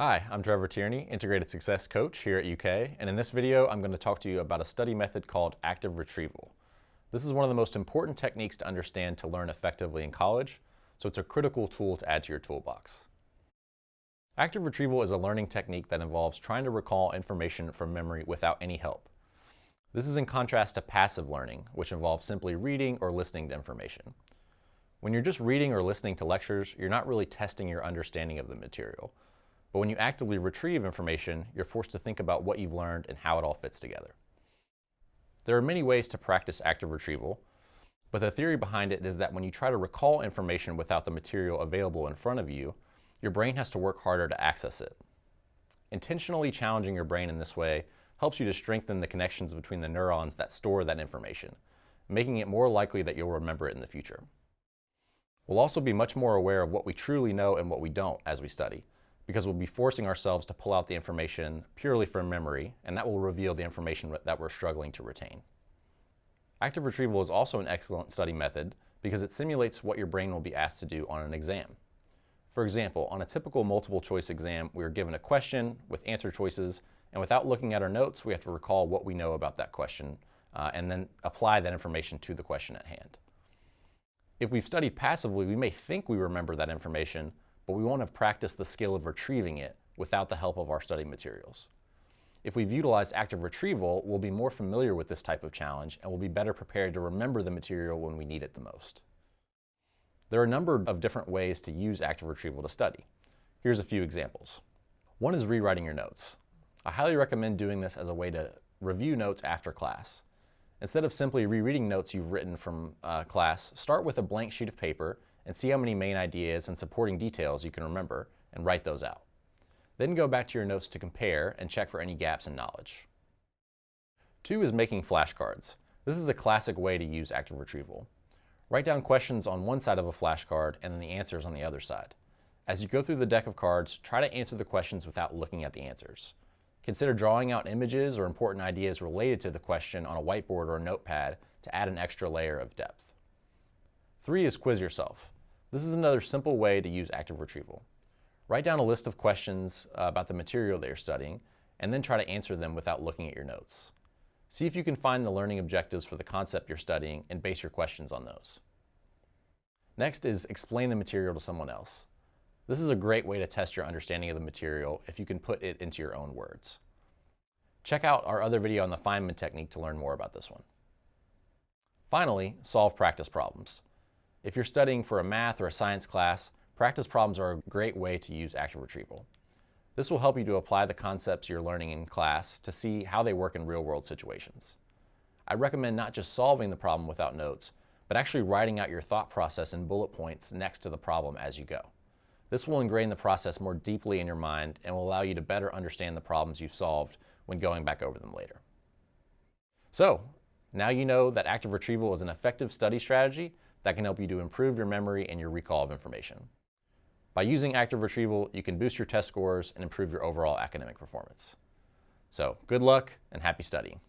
Hi, I'm Trevor Tierney, Integrated Success Coach here at UK, and in this video I'm going to talk to you about a study method called active retrieval. This is one of the most important techniques to understand to learn effectively in college, so it's a critical tool to add to your toolbox. Active retrieval is a learning technique that involves trying to recall information from memory without any help. This is in contrast to passive learning, which involves simply reading or listening to information. When you're just reading or listening to lectures, you're not really testing your understanding of the material. But when you actively retrieve information, you're forced to think about what you've learned and how it all fits together. There are many ways to practice active retrieval, but the theory behind it is that when you try to recall information without the material available in front of you, your brain has to work harder to access it. Intentionally challenging your brain in this way helps you to strengthen the connections between the neurons that store that information, making it more likely that you'll remember it in the future. We'll also be much more aware of what we truly know and what we don't as we study, because we'll be forcing ourselves to pull out the information purely from memory, and that will reveal the information that we're struggling to retain. Active retrieval is also an excellent study method because it simulates what your brain will be asked to do on an exam. For example, on a typical multiple choice exam, we are given a question with answer choices, and without looking at our notes, we have to recall what we know about that question and then apply that information to the question at hand. If we've studied passively, we may think we remember that information, but we won't have practiced the skill of retrieving it without the help of our study materials. If we've utilized active retrieval, we'll be more familiar with this type of challenge and we'll be better prepared to remember the material when we need it the most. There are a number of different ways to use active retrieval to study. Here's a few examples. One is rewriting your notes. I highly recommend doing this as a way to review notes after class. Instead of simply rereading notes you've written from class, start with a blank sheet of paper and see how many main ideas and supporting details you can remember and write those out. Then go back to your notes to compare and check for any gaps in knowledge. 2 is making flashcards. This is a classic way to use active retrieval. Write down questions on one side of a flashcard and then the answers on the other side. As you go through the deck of cards, try to answer the questions without looking at the answers. Consider drawing out images or important ideas related to the question on a whiteboard or a notepad to add an extra layer of depth. 3 is quiz yourself. This is another simple way to use active retrieval. Write down a list of questions about the material that you're studying and then try to answer them without looking at your notes. See if you can find the learning objectives for the concept you're studying and base your questions on those. Next is explain the material to someone else. This is a great way to test your understanding of the material if you can put it into your own words. Check out our other video on the Feynman technique to learn more about this one. Finally, solve practice problems. If you're studying for a math or a science class, practice problems are a great way to use active retrieval. This will help you to apply the concepts you're learning in class to see how they work in real-world situations. I recommend not just solving the problem without notes, but actually writing out your thought process in bullet points next to the problem as you go. This will ingrain the process more deeply in your mind and will allow you to better understand the problems you've solved when going back over them later. So, now you know that active retrieval is an effective study strategy that can help you to improve your memory and your recall of information. By using active retrieval, you can boost your test scores and improve your overall academic performance. So, good luck and happy studying.